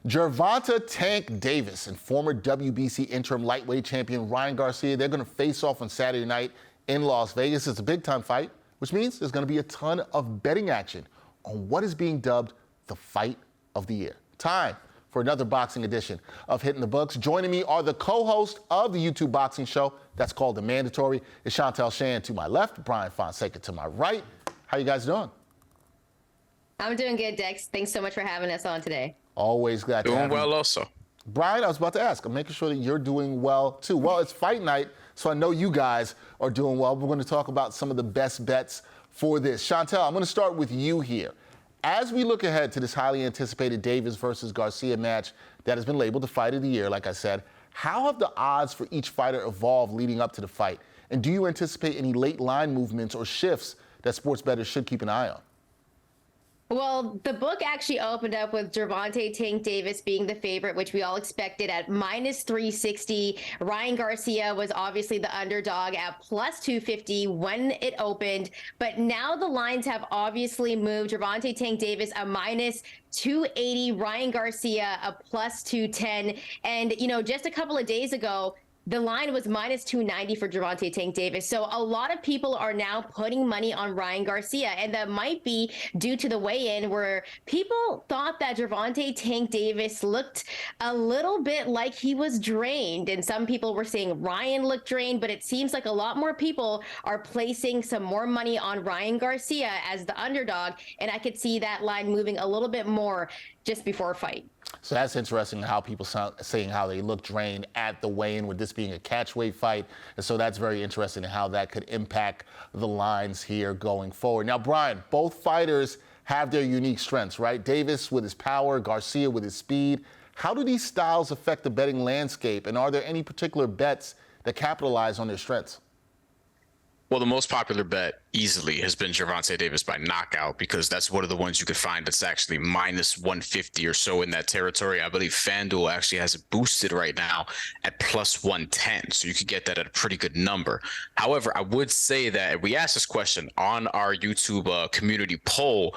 Gervonta Tank Davis and former WBC interim lightweight champion Ryan Garcia, they're going to face off on Saturday night in Las Vegas. It's a big-time fight, which means there's going to be a ton of betting action on what is being dubbed the fight of the year. Time for another boxing edition of Hitting the Books. Joining me are the co-host of the YouTube boxing show that's called The Mandatory. It's Shantelle to my left, Bryan Fonseca to my right. How you guys doing? I'm doing good, Dex. Thanks so much for having us on today. Always glad to have you. Doing well also. Bryan, I was about to ask. I'm making sure that you're doing well, too. Well, it's fight night, so I know you guys are doing well. We're going to talk about some of the best bets for this. Shantelle, I'm going to start with you here. As we look ahead to this highly anticipated Davis versus Garcia match that has been labeled the fight of the year, like I said, how have the odds for each fighter evolved leading up to the fight? And do you anticipate any late line movements or shifts that sports bettors should keep an eye on? Well, the book actually opened up with Gervonta Tank Davis being the favorite, which we all expected at minus 360. Ryan Garcia was obviously the underdog at plus 250 when it opened. But now the lines have obviously moved. Gervonta Tank Davis a minus 280, Ryan Garcia a plus 210. And, you know, just a couple of days ago, the line was minus 290 for Gervonta Tank Davis. So a lot of people are now putting money on Ryan Garcia. And that might be due to the weigh-in where people thought that Gervonta Tank Davis looked a little bit like he was drained. And some people were saying Ryan looked drained, but it seems like a lot more people are placing some more money on Ryan Garcia as the underdog. And I could see that line moving a little bit more just before a fight. So that's interesting how people saying how they look drained at the weigh-in with this being a catchweight fight. And so that's very interesting how that could impact the lines here going forward. Now, Bryan, both fighters have their unique strengths, right? Davis with his power, Garcia with his speed. How do these styles affect the betting landscape? And are there any particular bets that capitalize on their strengths? Well, the most popular bet easily has been Gervonta Davis by knockout because that's one of the ones you could find that's actually minus 150 or so in that territory. I believe FanDuel actually has it boosted right now at plus 110, so you could get that at a pretty good number. However, I would say that we asked this question on our YouTube community poll,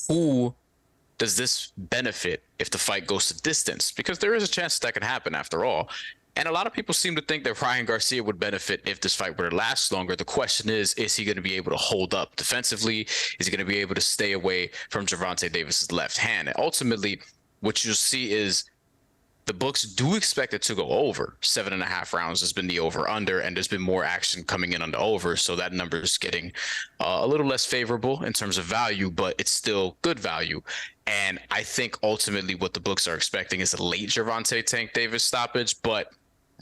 who does this benefit if the fight goes to distance? Because there is a chance that can happen after all. And a lot of people seem to think that Ryan Garcia would benefit if this fight were to last longer. The question is he going to be able to hold up defensively? Is he going to be able to stay away from Gervonta Davis's left hand? And ultimately, what you'll see is the books do expect it to go over. 7.5 rounds has been the over-under, and there's been more action coming in on the over, so that number is getting a little less favorable in terms of value, but it's still good value. And I think ultimately what the books are expecting is a late Gervonta Tank Davis stoppage, but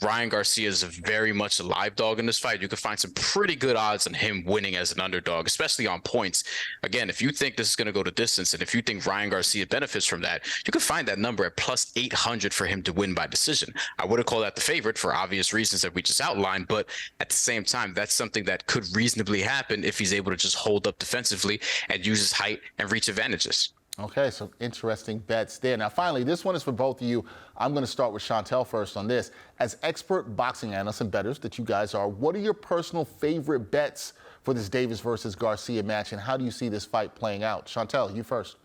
Ryan Garcia is very much a live dog in this fight. You can find some pretty good odds on him winning as an underdog, especially on points. Again, if you think this is going to go to distance and if you think Ryan Garcia benefits from that, you can find that number at plus 800 for him to win by decision. I wouldn't call that the favorite for obvious reasons that we just outlined, but at the same time, that's something that could reasonably happen if he's able to just hold up defensively and use his height and reach advantages. Okay, so interesting bets there. Now, finally, this one is for both of you. I'm going to start with Shantelle first on this. As expert boxing analysts and bettors that you guys are, what are your personal favorite bets for this Davis versus Garcia match, and how do you see this fight playing out? Shantelle, you first.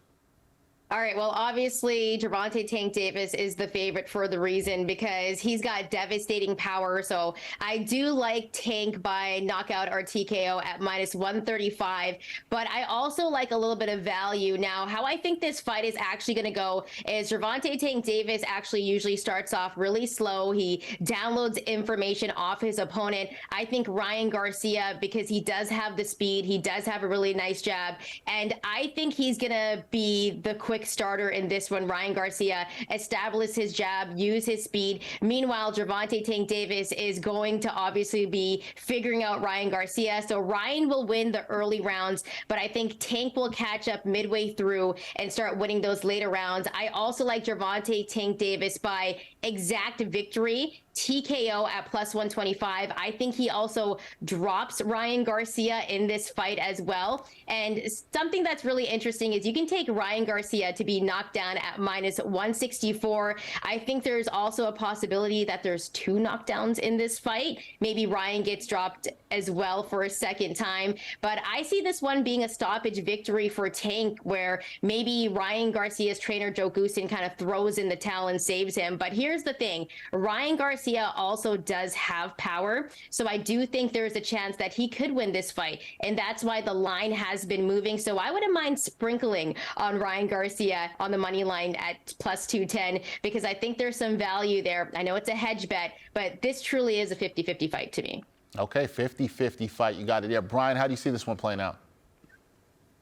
All right, well, obviously, Gervonta Tank Davis is the favorite for the reason because he's got devastating power. So I do like Tank by knockout or TKO at minus 135, but I also like a little bit of value. Now, how I think this fight is actually going to go is Gervonta Tank Davis actually usually starts off really slow. He downloads information off his opponent. I think Ryan Garcia, because he does have the speed, he does have a really nice jab, and I think he's going to be the quick starter in this one. Ryan Garcia establish his jab, use his speed. Meanwhile, Gervonta Tank Davis is going to obviously be figuring out Ryan Garcia. So Ryan will win the early rounds, but I think Tank will catch up midway through and start winning those later rounds. I also like Gervonta Tank Davis by exact victory TKO at plus 125. I think he also drops Ryan Garcia in this fight as well. And something that's really interesting is you can take Ryan Garcia to be knocked down at minus 164. I think there's also a possibility that there's 2 knockdowns in this fight. Maybe Ryan gets dropped as well for a second time. But I see this one being a stoppage victory for Tank, where maybe Ryan Garcia's trainer, Joe Goosen, kind of throws in the towel and saves him. But here's the thing. Ryan Garcia also does have power. So I do think there's a chance that he could win this fight. And that's why the line has been moving. So I wouldn't mind sprinkling on Ryan Garcia on the money line at plus 210, because I think there's some value there. I know it's a hedge bet, but this truly is a 50-50 fight to me. Okay, 50-50 fight. You got it. Yeah, Bryan, how do you see this one playing out?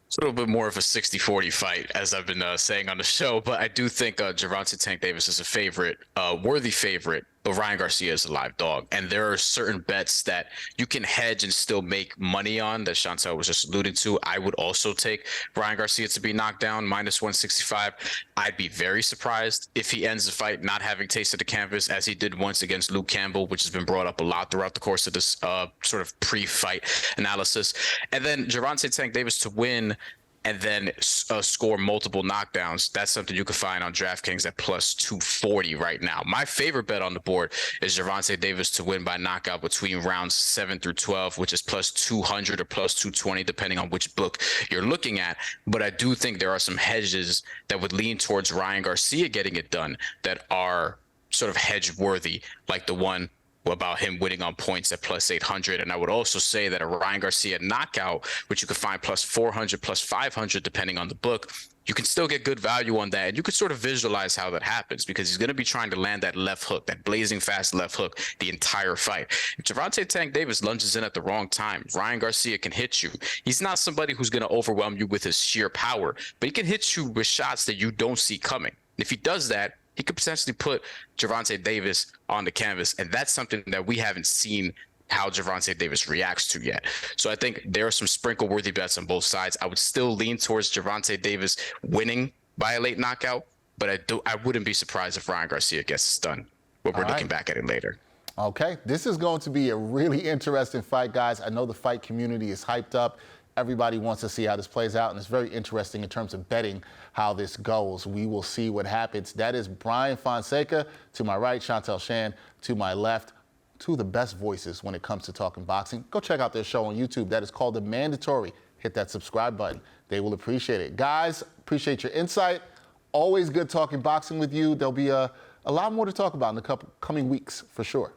It's a little bit more of a 60-40 fight, as I've been saying on the show, but I do think Gervonta Tank Davis is a favorite, worthy favorite, but Ryan Garcia is a live dog. And there are certain bets that you can hedge and still make money on that Shantelle was just alluding to. I would also take Ryan Garcia to be knocked down, minus 165. I'd be very surprised if he ends the fight not having tasted the canvas, as he did once against Luke Campbell, which has been brought up a lot throughout the course of this sort of pre-fight analysis. And then Gervonta Tank Davis to win and then score multiple knockdowns. That's something you can find on DraftKings at plus 240 right now. My favorite bet on the board is Gervonta Davis to win by knockout between rounds 7 through 12, which is plus 200 or plus 220, depending on which book you're looking at. But I do think there are some hedges that would lean towards Ryan Garcia getting it done that are sort of hedge worthy, like the one about him winning on points at plus 800. And I would also say that a Ryan Garcia knockout, which you could find plus 400, plus 500, depending on the book, you can still get good value on that. And you could sort of visualize how that happens, because he's going to be trying to land that left hook, that blazing fast left hook, the entire fight. If Gervonta Tank Davis lunges in at the wrong time, Ryan Garcia can hit you. He's not somebody who's going to overwhelm you with his sheer power, but he can hit you with shots that you don't see coming. If he does that, he could potentially put Gervonta Davis on the canvas, and that's something that we haven't seen how Gervonta Davis reacts to yet. So I think there are some sprinkle-worthy bets on both sides. I would still lean towards Gervonta Davis winning by a late knockout, but I wouldn't be surprised if Ryan Garcia gets this done. But we're looking back at it later. Okay, this is going to be a really interesting fight, guys. I know the fight community is hyped up. Everybody wants to see how this plays out, and it's very interesting in terms of betting how this goes. We will see what happens. That is Bryan Fonseca to my right, Shantelle Shan to my left. Two of the best voices when it comes to talking boxing. Go check out their show on YouTube. That is called The Mandatory. Hit that subscribe button. They will appreciate it. Guys, appreciate your insight. Always good talking boxing with you. There'll be a lot more to talk about in the coming weeks, for sure.